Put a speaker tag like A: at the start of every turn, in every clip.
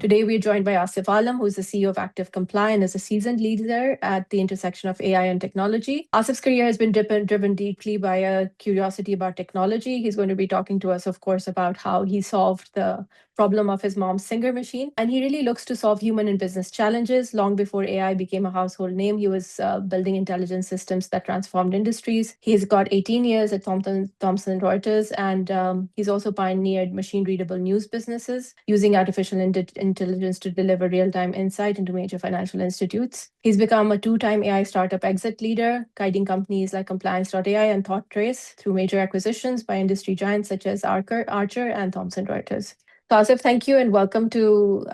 A: Today, we're joined by Asif Alam, who is the CEO of ActiveComply and is a seasoned leader at the intersection of AI and technology. Asif's career has been driven deeply by a curiosity about technology. He's going to be talking to us, of course, about how he solved the problem of his mom's Singer machine. And he really looks to solve human and business challenges. Long before AI became a household name, he was building intelligence systems that transformed industries. He's got 18 years at Thomson Reuters, and he's also pioneered machine-readable news businesses using artificial intelligence to deliver real-time insight into major financial institutes. He's become a two-time AI startup exit leader, guiding companies like Compliance.ai and ThoughtTrace through major acquisitions by industry giants such as Archer and Thomson Reuters. So Asif, thank you and welcome to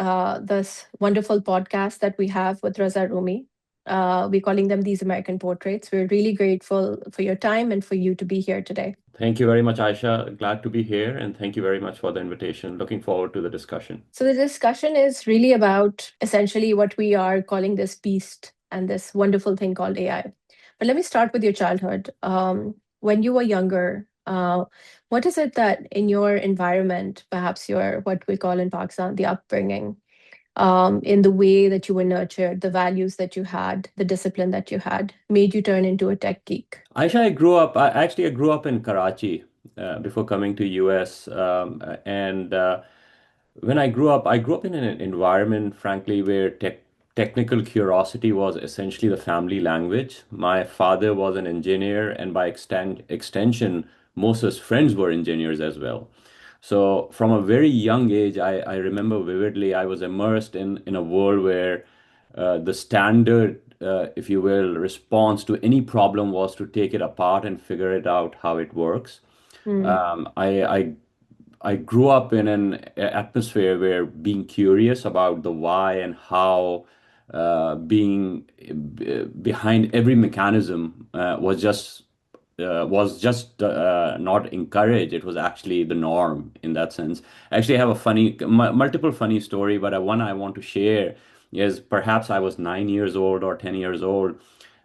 A: this wonderful podcast that we have with Raza Rumi. We're calling them These American Portraits. We're really grateful for your time and for you to be here today.
B: Thank you very much, Aisha. Glad to be here, and thank you very much for the invitation. Looking forward to the discussion.
A: So the discussion is really about essentially what we are calling this beast and this wonderful thing called AI. But let me start with your childhood. When you were younger, what is it that in your environment, perhaps your what we call in Pakistan the upbringing, in the way that you were nurtured, the values that you had, the discipline that you had, made you turn into a tech geek?
B: Aisha, I grew up in Karachi before coming to US, and when I grew up in an environment, frankly, where technical curiosity was essentially the family language. My father was an engineer, and by extension, most of his friends were engineers as well. So from a very young age, I remember vividly, I was immersed in a world where the standard, if you will, response to any problem was to take it apart and figure it out how it works.
A: Mm.
B: I grew up in an atmosphere where being curious about the why and how, being behind every mechanism, was just not encouraged. It was actually the norm in that sense. Actually, I have a multiple funny story, but one I want to share is perhaps I was 9 years old or 10 years old.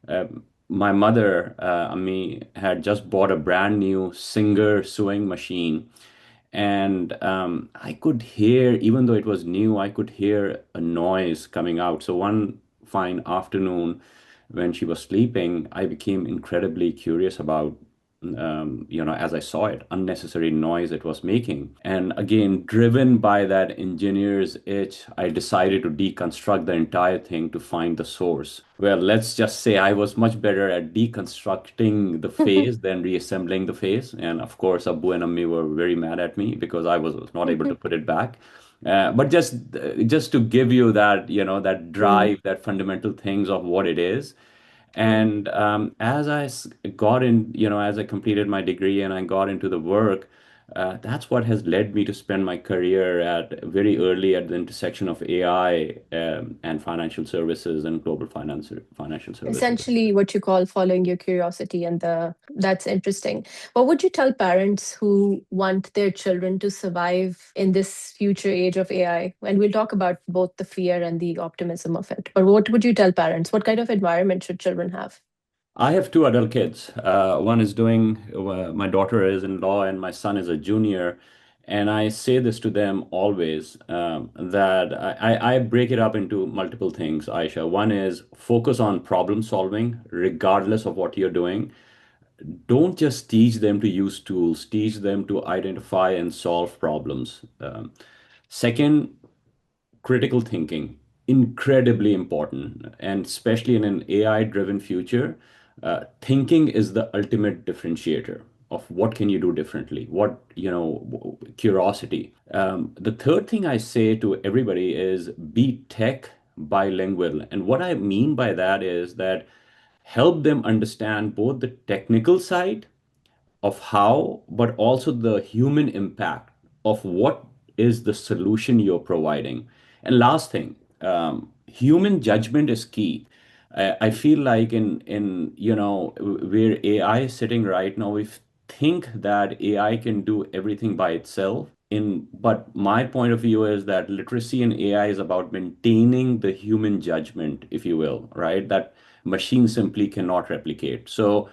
B: Uh, my mother, Ami, had just bought a brand new Singer sewing machine. And I could hear, even though it was new, I could hear a noise coming out. So one fine afternoon, when she was sleeping, I became incredibly curious about, as I saw it, unnecessary noise it was making. And again, driven by that engineer's itch, I decided to deconstruct the entire thing to find the source. Well, let's just say I was much better at deconstructing the phase than reassembling the phase. And of course, Abu and Ammi were very mad at me because I was not able to put it back. But just to give you that, that
A: Mm.
B: drive, that fundamental things of what it is.
A: Mm.
B: And as as I completed my degree and I got into the work, that's what has led me to spend my career at very early at the intersection of AI and financial services and global financial services.
A: Essentially what you call following your curiosity, and the that's interesting. What would you tell parents who want their children to survive in this future age of AI? And we'll talk about both the fear and the optimism of it. But what would you tell parents? What kind of environment should children have?
B: I have two adult kids. One is my daughter is in law, and my son is a junior. And I say this to them always that I break it up into multiple things, Aisha. One is focus on problem solving, regardless of what you're doing. Don't just teach them to use tools, teach them to identify and solve problems. Second, critical thinking, incredibly important, and especially in an AI driven future, thinking is the ultimate differentiator of what can you do differently, curiosity. The third thing I say to everybody is be tech bilingual. And what I mean by that is that help them understand both the technical side of how, but also the human impact of what is the solution you're providing. And last thing, human judgment is key. I feel like where AI is sitting right now, we think that AI can do everything by itself. But my point of view is that literacy in AI is about maintaining the human judgment, if you will, right? That machine simply cannot replicate.
A: Mm.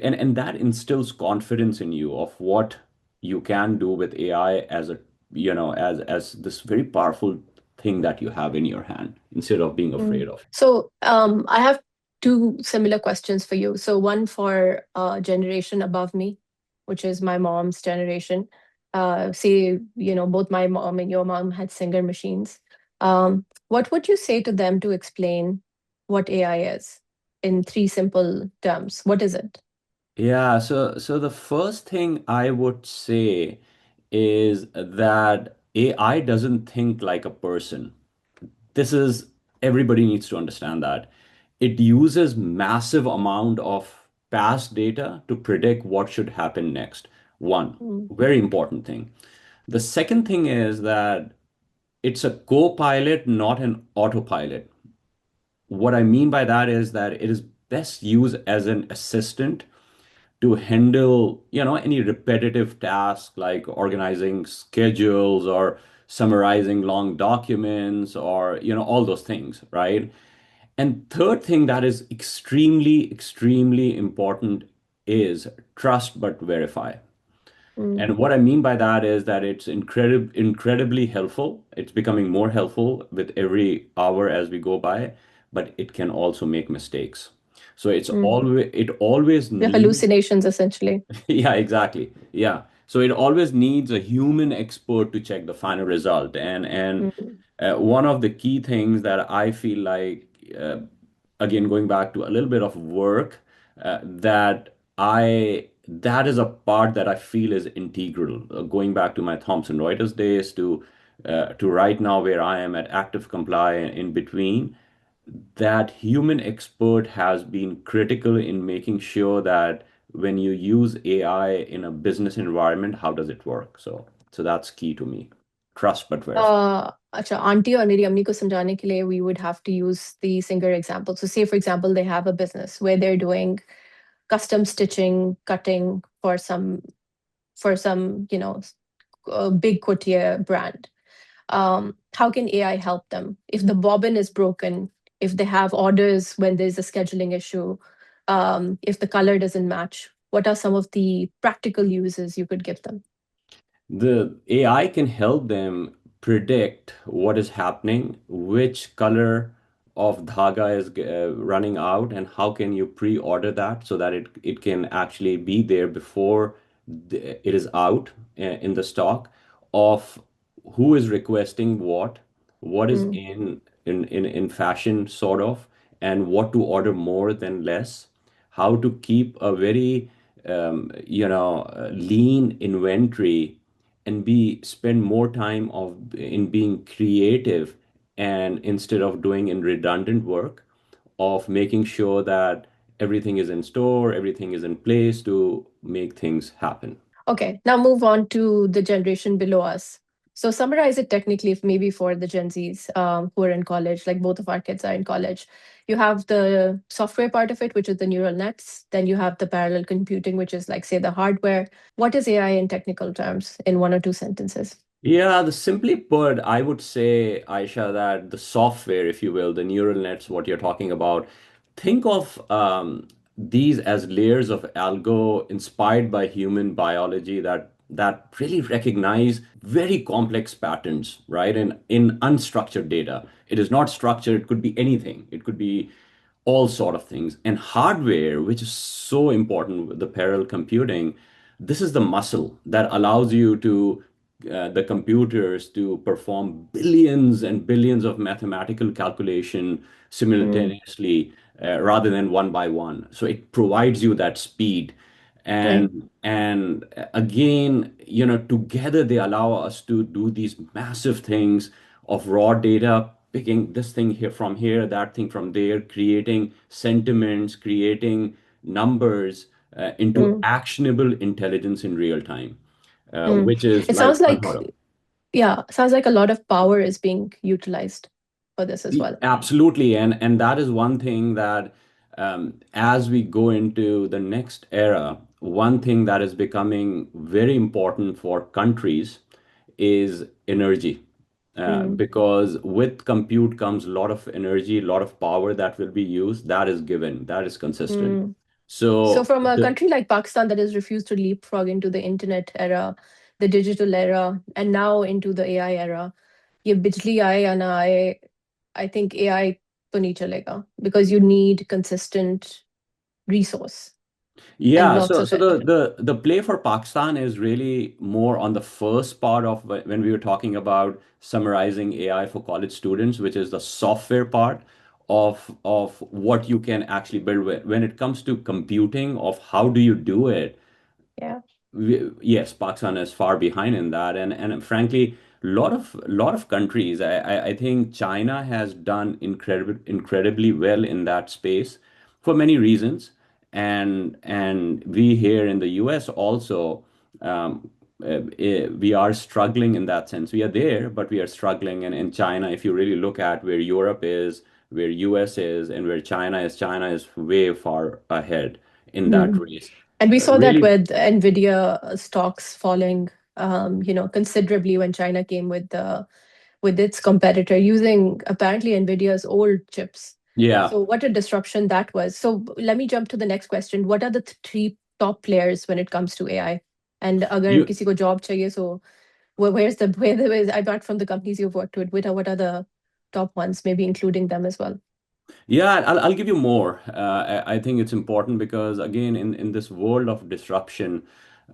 B: And that instills confidence in you of what you can do with AI as a, as this very powerful thing that you have in your hand instead of being afraid of.
A: So I have two similar questions for you. So one for generation above me, which is my mom's generation. Say, both my mom and your mom had Singer machines. What would you say to them to explain what AI is in three simple terms? What is it?
B: Yeah, so the first thing I would say is that AI doesn't think like a person. This is Everybody needs to understand that. It uses massive amount of past data to predict what should happen next. One,
A: Mm,
B: very important thing. The second thing is that it's a co-pilot, not an autopilot. What I mean by that is that it is best used as an assistant to handle, any repetitive task like organizing schedules or summarizing long documents or, all those things, right? And third thing that is extremely, extremely important is trust but verify.
A: mm,
B: And what I mean by that is that it's incredibly helpful. It's becoming more helpful with every hour as we go by, but it can also make mistakes. So
A: mm.
B: it always
A: The
B: needs.
A: hallucinations, essentially.
B: Yeah, exactly. Yeah. So it always needs a human expert to check the final result.
A: Mm,
B: One of the key things that I feel like, again, going back to a little bit of work, that is a part that I feel is integral. Going back to my Thomson Reuters days to right now where I am at ActiveComply in between, that human expert has been critical in making sure that when you use AI in a business environment, how does it work? So that's key to me. Trust but verify.
A: अच्छा aunty और मेरी अम्मी को समझाने के लिए we would have to use the Singer example. So say for example they have a business where they're doing custom stitching, cutting for some big courier brand. How can AI help them if the bobbin is broken, if they have orders when there's a scheduling issue, if the color doesn't match? What are some of the practical uses you could give them?
B: The AI can help them predict what is happening, which color of dhaga is running out, and how can you pre-order that so that it can actually be there before it is out in the stock of who is requesting what is
A: Mm,
B: in fashion sort of, and what to order more than less, how to keep a very lean inventory and be spend more time of in being creative and instead of doing in redundant work of making sure that everything is in store, everything is in place to make things happen.
A: Okay, now move on to the generation below us. So summarize it technically, if maybe for the Gen Zs who are in college, like both of our kids are in college. You have the software part of it, which is the neural nets. Then you have the parallel computing, which is like, say, the hardware. What is AI in technical terms in one or two sentences?
B: Yeah, the simply put, I would say, Aisha, that the software, if you will, the neural nets, what you're talking about, think of these as layers of algo inspired by human biology that really recognize very complex patterns, right? In unstructured data. It is not structured, it could be anything. It could be all sort of things. And hardware, which is so important with the parallel computing, this is the muscle that allows you to the computers to perform billions and billions of mathematical calculation
A: Mm,
B: simultaneously rather than one by one. So it provides you that speed.
A: right.
B: And again, together they allow us to do these massive things of raw data, picking this thing here from here, that thing from there, creating sentiments, creating numbers into
A: Mm,
B: actionable intelligence in real time,
A: mm.
B: which is
A: It
B: like
A: sounds
B: unheard
A: like,
B: of.
A: yeah, sounds like a lot of power is being utilized for this as well.
B: Absolutely, and that is one thing that as we go into the next era, one thing that is becoming very important for countries is energy.
A: Mm,
B: Because with compute comes a lot of energy, a lot of power that will be used. That is given, that is consistent.
A: mm. So,
B: So
A: from a country like Pakistan that has refused to leapfrog into the internet era, the digital era, and now into the AI era, ये बिजली आए या ना आए, I think AI तो नहीं चलेगा, because you need consistent resource and
B: Yeah,
A: lots
B: so
A: of
B: so
A: it.
B: the play for Pakistan is really more on the first part of when we were talking about summarizing AI for college students, which is the software part of what you can actually build with. When it comes to computing of how do you do it,
A: Yeah.
B: yes, Pakistan is far behind in that, and frankly, lot of countries. I think China has done incredibly well in that space for many reasons, and we here in the U.S. also. We are struggling in that sense. We are there, but we are struggling. And in China, if you really look at where Europe is, where US is, and where China is way far ahead in that
A: Mm.
B: race.
A: And we saw that
B: Really.
A: with NVIDIA stocks falling, considerably when China came with its competitor using apparently NVIDIA's old chips.
B: Yeah.
A: So what a disruption that was. So let me jump to the next question. What are the three top players when it comes to AI? And अगर
B: You
A: किसी को job चाहिए, so where's apart from the companies you've worked with, what are the top ones, maybe including them as well?
B: Yeah, I'll give you more. I think it's important because again, in this world of disruption,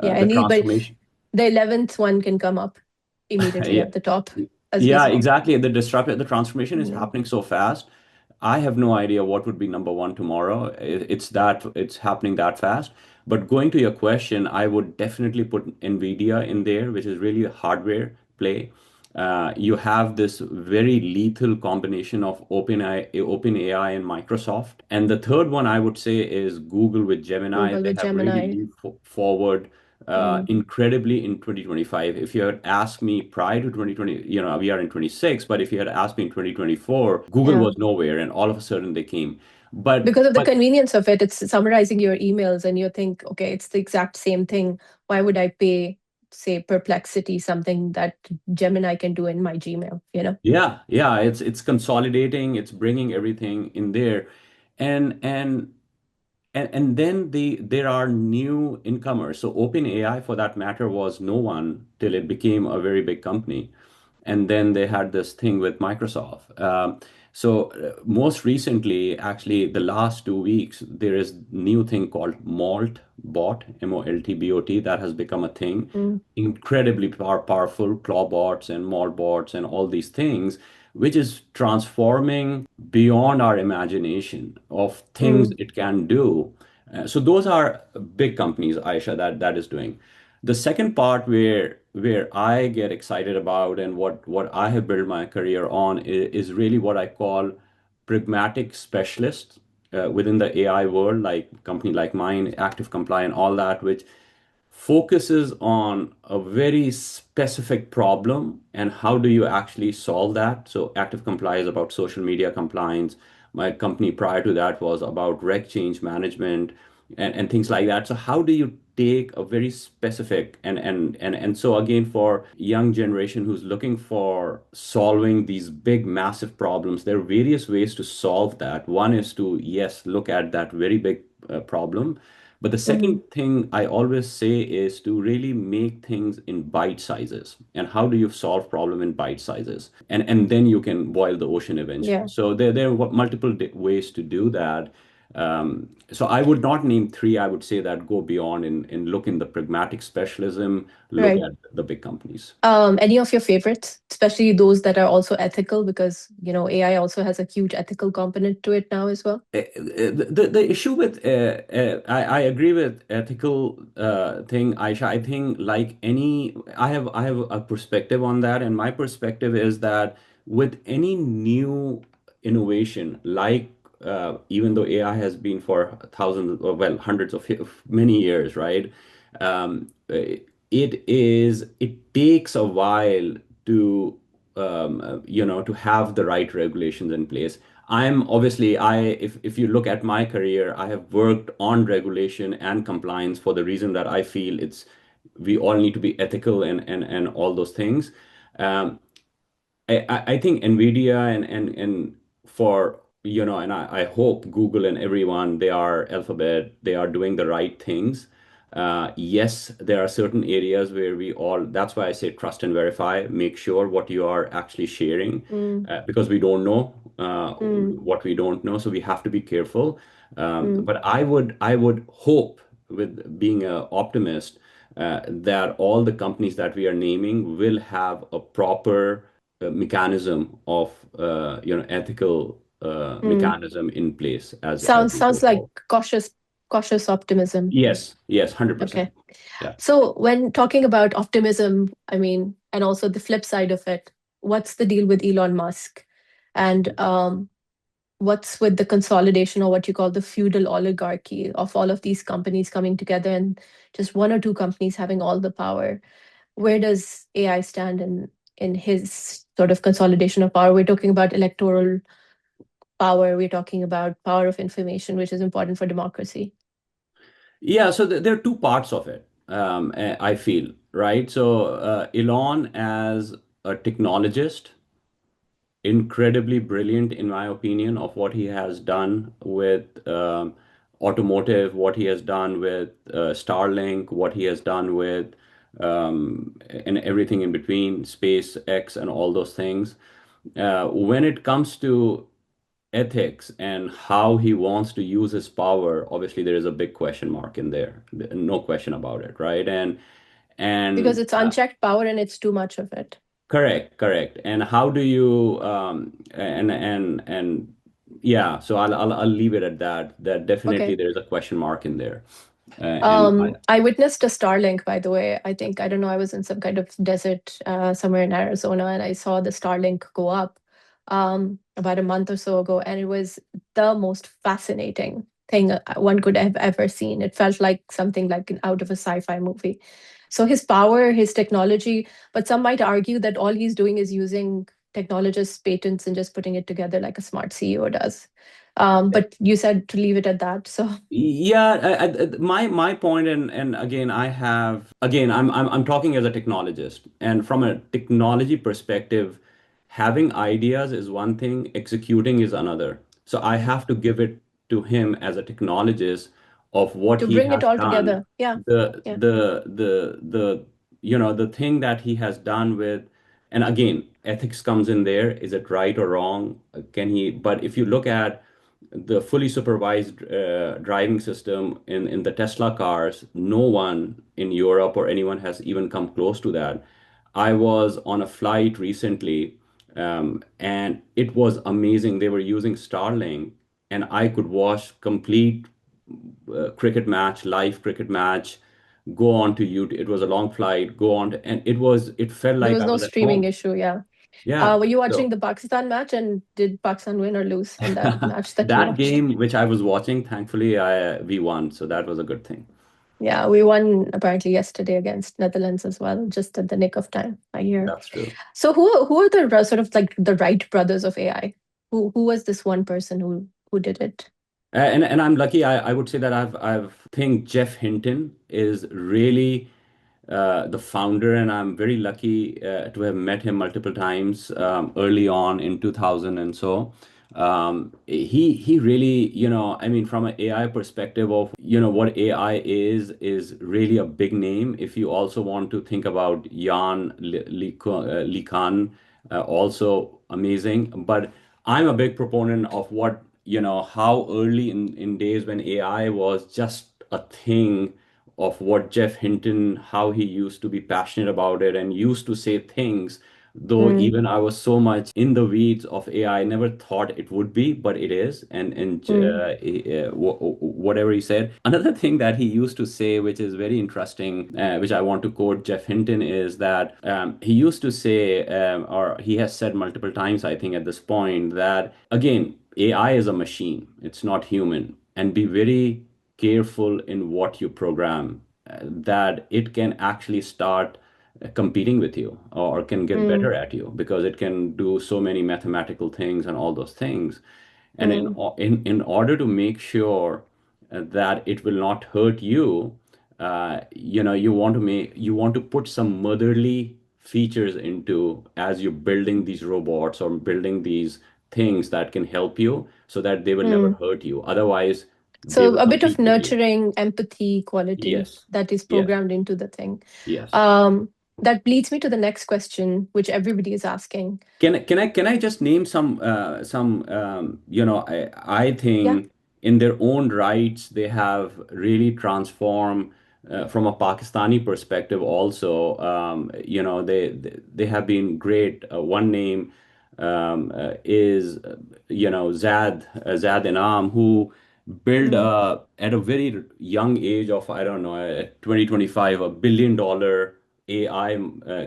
A: Yeah,
B: the
A: but
B: transformation.
A: the 11th one can come up immediately
B: Yeah,
A: at the top as we
B: yeah,
A: saw.
B: exactly. The transformation is
A: Mm.
B: happening so fast. I have no idea what would be number one tomorrow. It's happening that fast. But going to your question, I would definitely put NVIDIA in there, which is really a hardware play. You have this very lethal combination of OpenAI and Microsoft. And the third one I would say is Google with Gemini.
A: Google
B: They
A: with
B: have really
A: Gemini.
B: leaped forward
A: Mm.
B: incredibly in 2025. If you had asked me prior to 2020, we are in 26, but if you had asked me in 2024, Google
A: Yeah.
B: was nowhere, and all of a sudden they came. But
A: Because of the
B: but
A: convenience of it, it's summarizing your emails and you think, okay, it's the exact same thing. Why would I pay, say, Perplexity something that Gemini can do in my Gmail?
B: yeah, yeah, it's consolidating, it's bringing everything in there, and and and then there are new incomers. So OpenAI, for that matter, was no one till it became a very big company. And then they had this thing with Microsoft. So most recently, actually, the last 2 weeks, there is new thing called Malt Bot, MOLTBOT, that has become a thing.
A: Mm.
B: Incredibly powerful claw bots and Malt bots and all these things, which is transforming beyond our imagination of things
A: Mm.
B: it can do. So those are big companies, Aisha, that is doing. The second part where I get excited about and what I have built my career on is really what I call pragmatic specialists within the AI world, like company like mine, ActiveComply and all that, which focuses on a very specific problem and how do you actually solve that. So ActiveComply is about social media compliance. My company prior to that was about reg change management and things like that. So how do you take a very specific and so again for young generation who's looking for solving these big massive problems, there are various ways to solve that. One is to, yes, look at that very big problem, but the second
A: Mm.
B: thing I always say is to really make things in bite sizes. And how do you solve problem in bite sizes? And then you can boil the ocean eventually.
A: Yeah.
B: So there are multiple ways to do that. So I would not name three. I would say that go beyond and look in the pragmatic specialism, look
A: Right.
B: at the big companies.
A: Any of your favorites, especially those that are also ethical, because AI also has a huge ethical component to it now as well.
B: The issue with I agree with ethical thing, Aisha. I think like any I have a perspective on that, and my perspective is that with any new innovation, like even though AI has been for thousands or well hundreds of many years, right? It takes a while to to have the right regulations in place. I'm obviously I if you look at my career, I have worked on regulation and compliance for the reason that I feel it's we all need to be ethical and all those things. Um, I think NVIDIA and for and I hope Google and everyone they are Alphabet, they are doing the right things. Yes, there are certain areas where that's why I say trust and verify, make sure what you are actually sharing,
A: Mm,
B: because we don't know
A: mm,
B: what we don't know, so we have to be careful.
A: mm.
B: But I would hope, with being an optimist, that all the companies that we are naming will have a proper mechanism of ethical
A: Mm.
B: mechanism in place as we
A: Sounds
B: go
A: like
B: forward.
A: cautious optimism.
B: Yes, 100%.
A: Okay.
B: Yeah.
A: So when talking about optimism, I mean, and also the flip side of it, what's the deal with Elon Musk? And what's with the consolidation, or what you call the feudal oligarchy of all of these companies coming together and just one or two companies having all the power? Where does AI stand in his sort of consolidation of power? We're talking about electoral power, we're talking about power of information, which is important for democracy.
B: Yeah, so there are two parts of it, I feel, right? So Elon, as a technologist, incredibly brilliant, in my opinion, of what he has done with automotive, what he has done with Starlink, what he has done with and everything in between, SpaceX, and all those things. When it comes to ethics and how he wants to use his power, obviously there is a big question mark in there. No question about it, right?
A: Because
B: And
A: it's unchecked power and it's too much of it.
B: correct. And how do you and yeah, so I'll leave it at that. That definitely
A: Okay.
B: there is a question mark in there. And
A: I witnessed a Starlink, by the way. I don't know, I was in some kind of desert somewhere in Arizona, and I saw the Starlink go up about a month or so ago, and it was the most fascinating thing one could have ever seen. It felt like something like out of a sci-fi movie. So his power, his technology, but some might argue that all he's doing is using technologists' patents and just putting it together like a smart CEO does. But you said to leave it at that, so.
B: yeah, my point, and again, I'm talking as a technologist, and from a technology perspective, having ideas is one thing, executing is another. So I have to give it to him as a technologist of what
A: To
B: he
A: bring it
B: has
A: all
B: done.
A: together. Yeah,
B: The
A: yeah.
B: the thing that he has done with, and again, ethics comes in there. Is it right or wrong? Can he? But if you look at the fully supervised driving system in the Tesla cars, no one in Europe or anyone has even come close to that. I was on a flight recently, and it was amazing. They were using Starlink, and I could watch complete live cricket match, go on to YouTube. It was a long flight, go on to, and it felt
A: There
B: like
A: was
B: I
A: no
B: was at
A: streaming
B: home.
A: issue. Yeah.
B: Yeah.
A: Were you watching
B: So
A: the Pakistan match, and did Pakistan win or lose in that match that you
B: that
A: watched?
B: game which I was watching, thankfully, we won, so that was a good thing.
A: Yeah, we won apparently yesterday against Netherlands as well, just at the nick of time, I hear.
B: That's true.
A: So who are the sort of like the Wright brothers of AI? Who was this one person who did it?
B: And I'm lucky. I would say that I've think Jeff Hinton is really the founder, and I'm very lucky to have met him multiple times early on in 2000 and so. He really, I mean, from an AI perspective of, what AI is really a big name. If you also want to think about Jan LeCun, also amazing. But I'm a big proponent of what, how early in days when AI was just a thing, of what Jeff Hinton, how he used to be passionate about it and used to say things, though
A: Mm,
B: even I was so much in the weeds of AI, I never thought it would be, but it is. And
A: mm,
B: whatever he said. Another thing that he used to say, which is very interesting, which I want to quote Jeff Hinton, is that he used to say, or he has said multiple times, I think, at this point, that again, AI is a machine, it's not human, and be very careful in what you program, that it can actually start competing with you or can get
A: mm,
B: better at you because it can do so many mathematical things and all those things. And
A: mm,
B: in order to make sure that it will not hurt you, you want to put some motherly features into as you're building these robots or building these things that can help you so that they will never
A: mm.
B: hurt you. Otherwise, They
A: So
B: will
A: a bit of
B: compete with you.
A: nurturing empathy quality
B: Yes.
A: that is
B: Yes.
A: programmed into the thing.
B: Yes.
A: Um, that leads me to the next question, which everybody is asking.
B: Can I just name some I
A: Yeah.
B: think in their own rights they have really transformed from a Pakistani perspective also. They have been great. One name is Zad Inam, who built
A: Mm,
B: at a very young age of, I don't know, 2025, $1 billion AI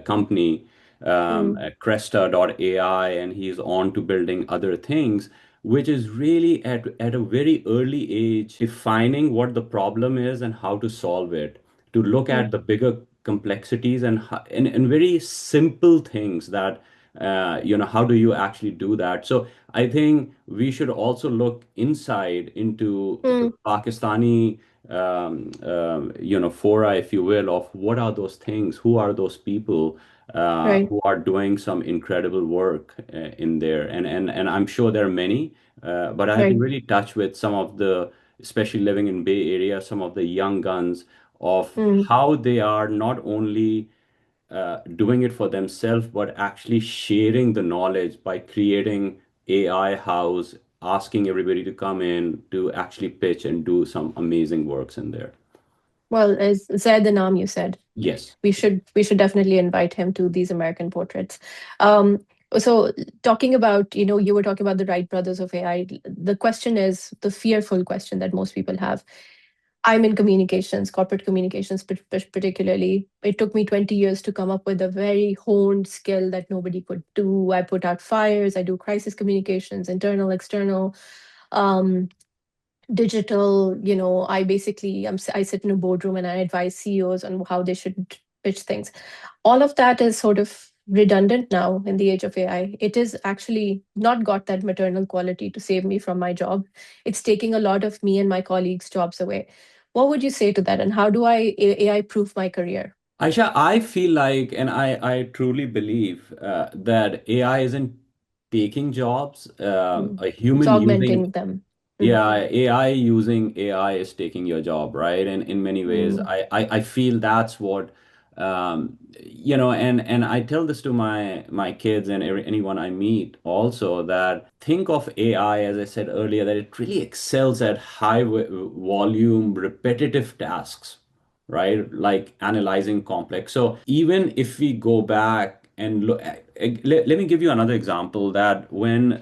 B: company,
A: mm,
B: Cresta.ai, and he's on to building other things, which is really at a very early age defining what the problem is and how to solve it, to look
A: mm,
B: at the bigger complexities and very simple things that how do you actually do that. So I think we should also look inside into the
A: mm,
B: Pakistani fora, if you will, of what are those things, who are those people
A: right,
B: who are doing some incredible work in there. And I'm sure there are many, but I've been
A: right.
B: really touched with some of the, especially living in Bay Area, some of the young guns of
A: Mm.
B: how they are not only doing it for themselves, but actually sharing the knowledge by creating AI house, asking everybody to come in to actually pitch and do some amazing works in there.
A: Well, as Zaid Anam, you said,
B: Yes.
A: we should definitely invite him to these American portraits. Um, so talking about, you were talking about the Wright brothers of AI. The question is the fearful question that most people have. I'm in communications, corporate communications particularly. It took me 20 years to come up with a very honed skill that nobody could do. I put out fires, I do crisis communications, internal, external. Um, Digital, I basically I sit in a boardroom and I advise CEOs on how they should pitch things. All of that is sort of redundant now in the age of AI. It is actually not got that maternal quality to save me from my job. It's taking a lot of me and my colleagues jobs away. What would you say to that, and how do I AI proof my career?
B: Aisha, I feel like, and I truly believe that AI isn't taking jobs.
A: Mm.
B: A
A: It's
B: human
A: augmenting
B: using,
A: them. Mm.
B: yeah, AI using AI is taking your job, right? And in many ways,
A: Mm.
B: I feel that's what, and I tell this to my kids and anyone I meet also, that think of AI, as I said earlier, that it really excels at high volume, repetitive tasks, right? Like analyzing complex. So even if we go back and look, let me give you another example that when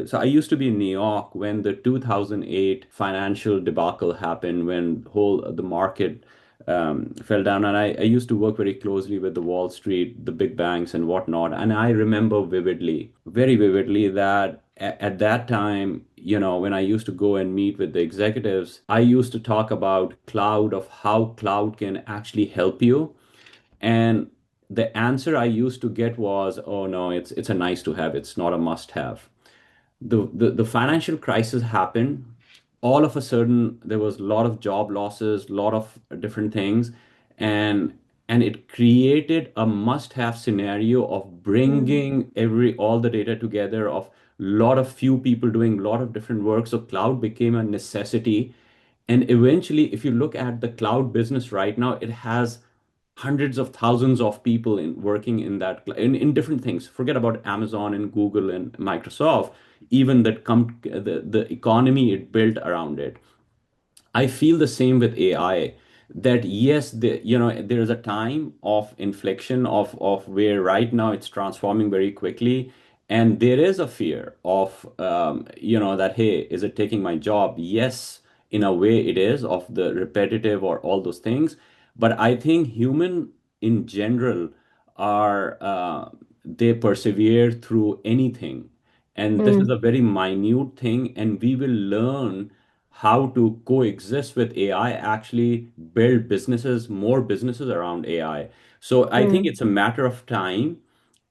B: so I used to be in New York when the 2008 financial debacle happened, when whole the market fell down, and I used to work very closely with the Wall Street, the big banks and whatnot. And I remember vividly, very vividly, that at that time, when I used to go and meet with the executives, I used to talk about cloud, of how cloud can actually help you. And the answer I used to get was, oh no, it's a nice to have, it's not a must have. The financial crisis happened. All of a sudden there was a lot of job losses, a lot of different things, and it created a must have scenario of
A: Mm.
B: bringing every all the data together, of lot of few people doing a lot of different work. So cloud became a necessity. And eventually, if you look at the cloud business right now, it has hundreds of thousands of people working in that in different things. Forget about Amazon and Google and Microsoft, even the economy it built around it. I feel the same with AI, that yes, there is a time of inflection of where right now it's transforming very quickly. And there is a fear of, that, hey, is it taking my job? Yes, in a way it is, of the repetitive or all those things. But I think human in general are, they persevere through anything. And this is
A: Mm.
B: a very minute thing, and we will learn how to coexist with AI, actually build businesses, more businesses around AI. So I think
A: Mm.
B: it's a matter of time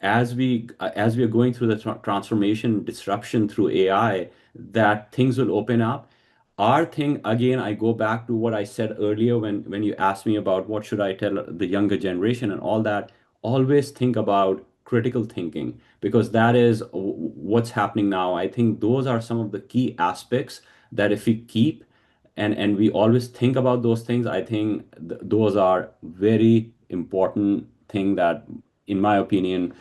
B: as we are going through the transformation disruption through AI, that things will open up. Our thing, again, I go back to what I said earlier when you asked me about what should I tell the younger generation and all that. Always think about critical thinking, because that is what's happening now. I think those are some of the key aspects that if we keep, and we always think about those things. I think those are very important thing that, in my opinion,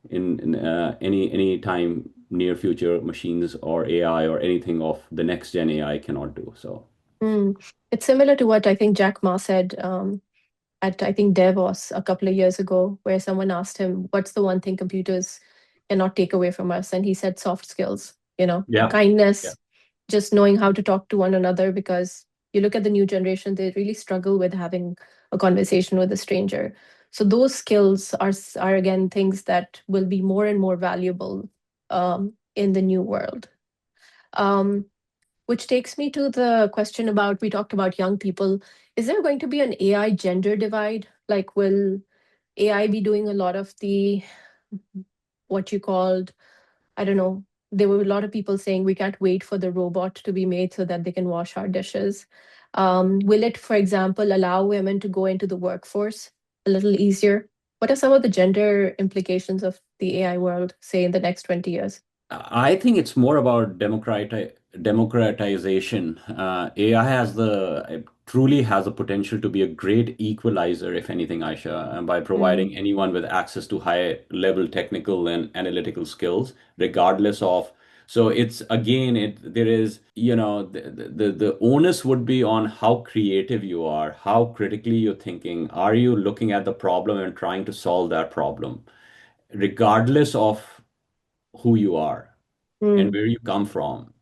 B: in any time near future, machines or AI or anything of the next gen AI cannot do. So
A: It's similar to what I think Jack Ma said at I think Davos a couple of years ago, where someone asked him, "What's the one thing computers cannot take away from us?" And he said, "Soft skills.
B: yeah, yeah,
A: Kindness, just knowing how to talk to one another." Because you look at the new generation, they really struggle with having a conversation with a stranger. So those skills are again things that will be more and more valuable in the new world. Um, which takes me to the question about, we talked about young people. Is there going to be an AI gender divide? Like, will AI be doing a lot of the, what you called, I don't know, there were a lot of people saying we can't wait for the robot to be made so that they can wash our dishes. Will it, for example, allow women to go into the workforce a little easier? What are some of the gender implications of the AI world, say, in the next 20 years?
B: I think it's more about democratization. AI truly has the potential to be a great equalizer, if anything, Aisha, by
A: Mm,
B: providing anyone with access to high level technical and analytical skills, regardless of. So it's again, there is, the onus would be on how creative you are, how critically you're thinking. Are you looking at the problem and trying to solve that problem, regardless of who you are and
A: mm,
B: where you come from,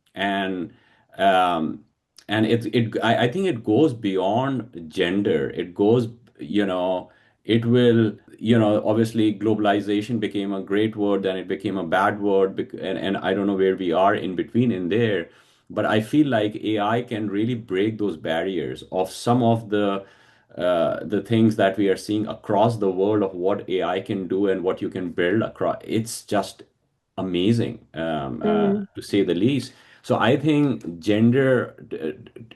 B: um and I think it goes beyond gender. It goes, it will, obviously globalization became a great word, then it became a bad word, and I don't know where we are in between in there. But I feel like AI can really break those barriers of some of the things that we are seeing across the world of what AI can do and what you can build across. It's just amazing,
A: mm,
B: to say the least. So I think gender,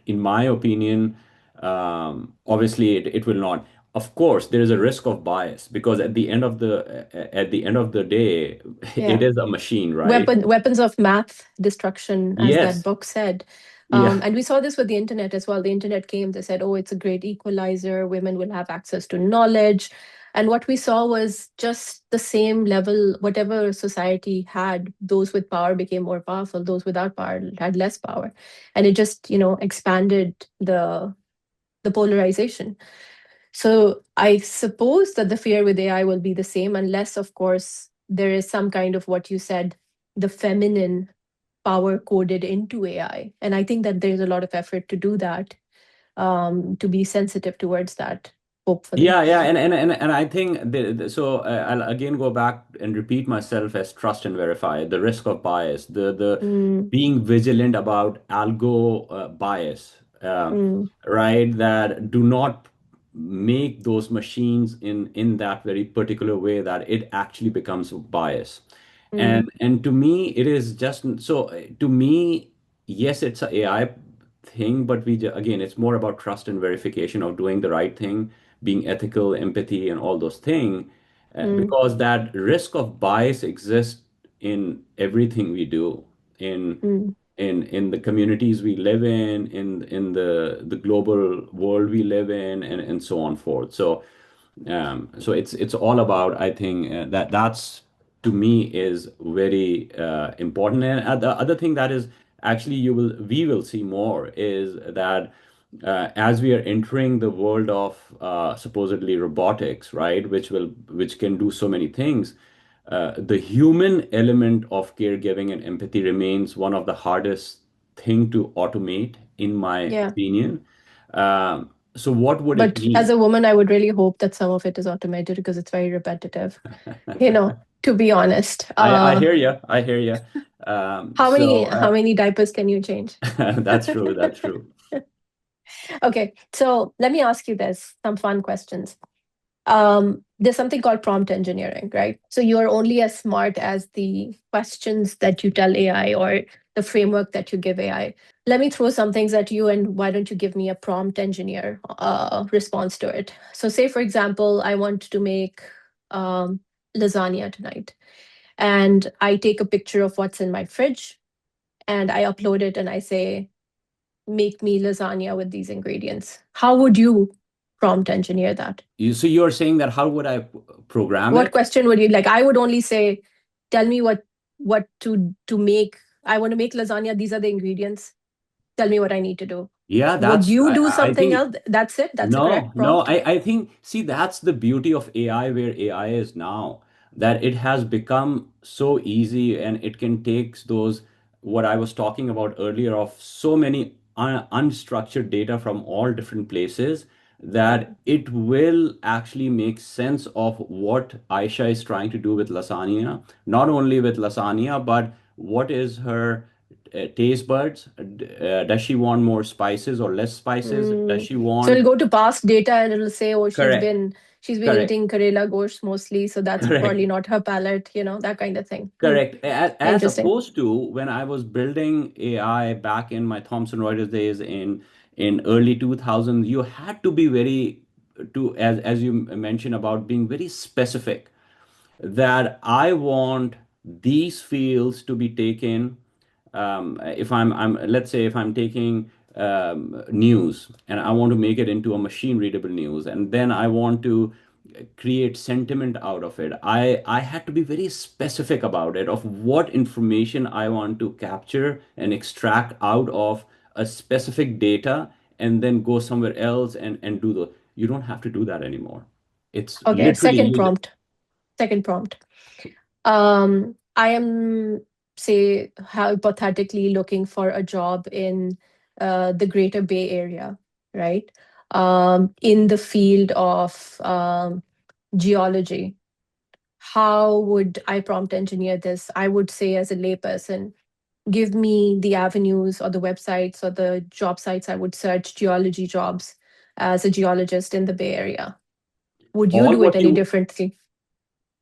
B: in my opinion, obviously it will not. Of course, there is a risk of bias because at the end of the day, it
A: yeah.
B: is a machine, right?
A: Weapons of math destruction, as that
B: Yes.
A: book said.
B: Yeah.
A: And we saw this with the internet as well. The internet came, they said, oh, it's a great equalizer. Women will have access to knowledge. And what we saw was just the same level, whatever society had, those with power became more powerful, those without power had less power. And it just, expanded the polarization. So I suppose that the fear with AI will be the same, unless, of course, there is some kind of what you said, the feminine power coded into AI. And I think that there's a lot of effort to do that, to be sensitive towards that, hopefully.
B: Yeah, yeah, and I think so. I'll again go back and repeat myself as trust and verify the risk of bias, the
A: Mm,
B: being vigilant about algo bias,
A: mm,
B: right? That do not make those machines in that very particular way that it actually becomes bias.
A: mm,
B: And to me, it is just so. To me, yes, it's a AI thing, but again, it's more about trust and verification of doing the right thing, being ethical, empathy, and all those things,
A: mm,
B: because that risk of bias exists in everything we do, in
A: mm,
B: in the communities we live in the global world we live in, and so on forth. So it's all about, I think, that's to me is very important. And the other thing that is actually we will see more is that as we are entering the world of supposedly robotics, right, which can do so many things, the human element of caregiving and empathy remains one of the hardest thing to automate, in my
A: yeah.
B: opinion. So what would it
A: But as
B: mean?
A: a woman, I would really hope that some of it is automated because it's very repetitive, to be honest.
B: I hear you. I hear you.
A: How many
B: So
A: how many diapers can you change?
B: that's true. That's true.
A: Okay, so let me ask you this, some fun questions. There's something called prompt engineering, right? So you are only as smart as the questions that you tell AI or the framework that you give AI. Let me throw some things at you, and why don't you give me a prompt engineer response to it? So, say, for example, I want to make um, lasagna tonight, and I take a picture of what's in my fridge and I upload it and I say, make me lasagna with these ingredients. How would you prompt engineer that?
B: So you're saying that how would I program
A: What
B: it?
A: question would you like? I would only say, tell me what to make. I want to make lasagna. These are the ingredients. Tell me what I need to do.
B: Yeah,
A: Would
B: that's
A: you do
B: I
A: something
B: think
A: else? That's it. That's a
B: no,
A: correct
B: no.
A: prompt.
B: I think, see, that's the beauty of AI, where AI is now, that it has become so easy and it can take those, what I was talking about earlier, of so many unstructured data from all different places, that
A: Mm,
B: it will actually make sense of what Aisha is trying to do with lasagna, not only with lasagna, but what is her taste buds. Does she want more spices or less spices? Does
A: mm.
B: she
A: So it'll
B: want?
A: go to past data and it'll say, oh,
B: Correct,
A: she's been
B: correct,
A: eating Karela gosht mostly, so that's
B: correct,
A: probably not her palate, that kind of thing. Hmm.
B: correct. As
A: Interesting.
B: opposed to when I was building AI back in my Thomson Reuters days in early 2000s, you had to be very, to as you mentioned about being very specific, that I want these fields to be taken. If I'm let's say if I'm taking news and I want to make it into a machine readable news, and then I want to create sentiment out of it. I had to be very specific about it, of what information I want to capture and extract out of a specific data, and then go somewhere else and do the. You don't have to do that anymore. It's
A: Okay,
B: literally
A: second
B: use.
A: prompt. Second prompt. I am, say, hypothetically looking for a job in the Greater Bay Area, right? In the field of geology. How would I prompt engineer this? I would say, as a layperson, give me the avenues or the websites or the job sites I would search geology jobs as a geologist in the Bay Area. Would you
B: all
A: do it
B: what
A: any
B: you
A: differently?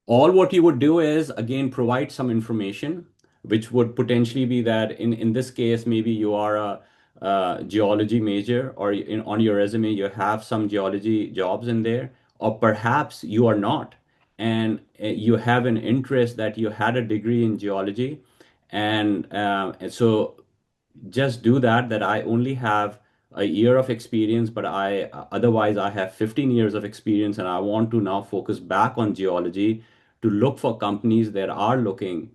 B: all what you would do is, again, provide some information, which would potentially be that in this case, maybe you are a geology major, or on your resume you have some geology jobs in there, or perhaps you are not, and you have an interest that you had a degree in geology, and so just do that I only have a year of experience, but I otherwise I have 15 years of experience, and I want to now focus back on geology, to look for companies that are looking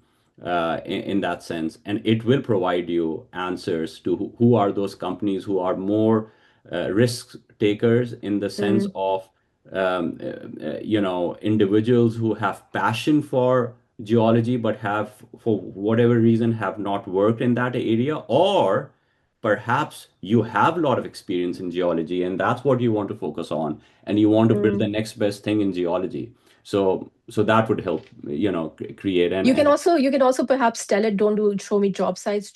B: in that sense, and it will provide you answers to who are those companies who are more risk takers, in the sense
A: Mm,
B: of individuals who have passion for geology, but have, for whatever reason, have not worked in that area, or perhaps you have a lot of experience in geology and that's what you want to focus on, and you want to build
A: mm.
B: the next best thing in geology. So that would help, create
A: You can also perhaps tell it, don't show me job sites,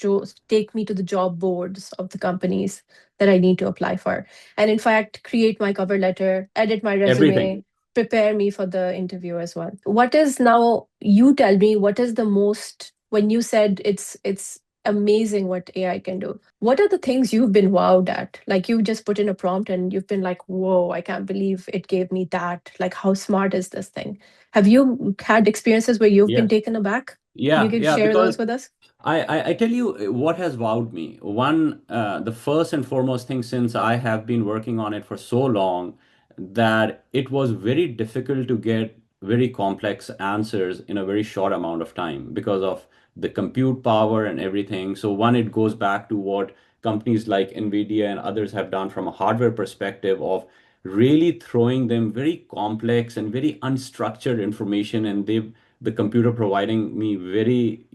A: take me to the job boards of the companies that I need to apply for. And in fact, create my cover letter, edit my
B: everything.
A: resume, prepare me for the interview as well. What is now, you tell me, what is the most, when you said it's amazing what AI can do, what are the things you've been wowed at? Like you just put in a prompt and you've been like, whoa, I can't believe it gave me that. Like, how smart is this thing? Have you had experiences where you've been
B: Yes.
A: taken aback? You
B: Yeah,
A: can
B: yeah,
A: share
B: because
A: those with us.
B: I tell you what has wowed me. One, the first and foremost thing, since I have been working on it for so long, that it was very difficult to get very complex answers in a very short amount of time because of the compute power and everything. So one, it goes back to what companies like NVIDIA and others have done from a hardware perspective, of really throwing them very complex and very unstructured information, and the computer providing me very,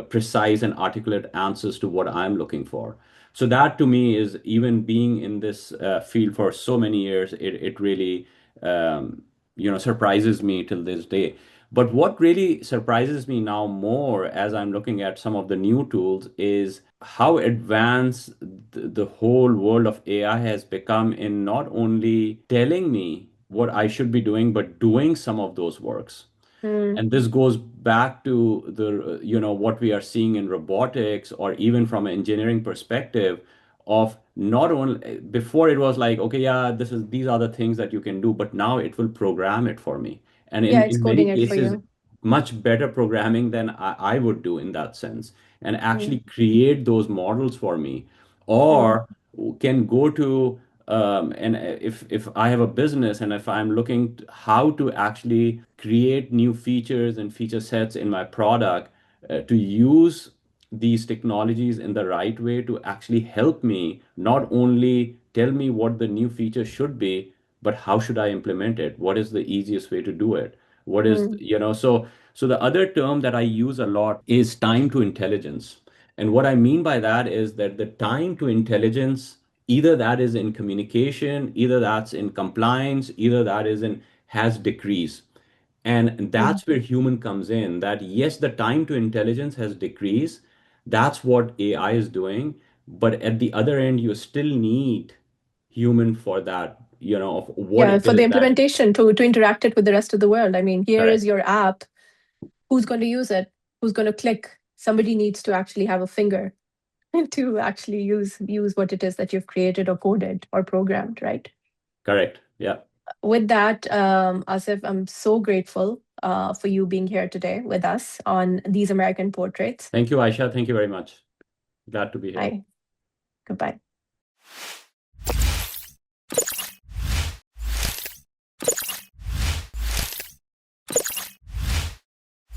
B: precise and articulate answers to what I'm looking for. So that to me is, even being in this field for so many years, it really, surprises me till this day. But what really surprises me now more, as I'm looking at some of the new tools, is how advanced the whole world of AI has become, in not only telling me what I should be doing, but doing some of those works.
A: Mm,
B: And this goes back to the, what we are seeing in robotics, or even from an engineering perspective, of not only, before it was like, okay, yeah, these are the things that you can do, but now it will program it for me. And
A: yeah, it's
B: in
A: coding
B: many
A: it for
B: cases,
A: you.
B: much better programming than I would do in that sense, and
A: Mm,
B: actually create those models for me, or can go to and if I have a business and if I'm looking how to actually create new features and feature sets in my product to use these technologies in the right way to actually help me not only tell me what the new feature should be, but how should I implement it? What is the easiest way to do it? What is, so the other term that I use a lot is time to intelligence. And what I mean by that is that the time to intelligence, either that is in communication, either that's in compliance, either that is in has decreased. And that's where human comes in, that yes, the time to intelligence has decreased. That's what AI is doing. But at the other end, you still need human for that, of what
A: Yeah,
B: it
A: for the
B: is that,
A: implementation to interact it with the rest of the world. I mean, here is
B: correct,
A: your app. Who's going to use it? Who's going to click? Somebody needs to actually have a finger to actually use what it is that you've created or coded or programmed, right?
B: correct. Yeah.
A: With that, Asif, I'm so grateful for you being here today with us on These American Portraits.
B: Thank you, Aisha. Thank you very much. Glad to be here.
A: Bye. Goodbye.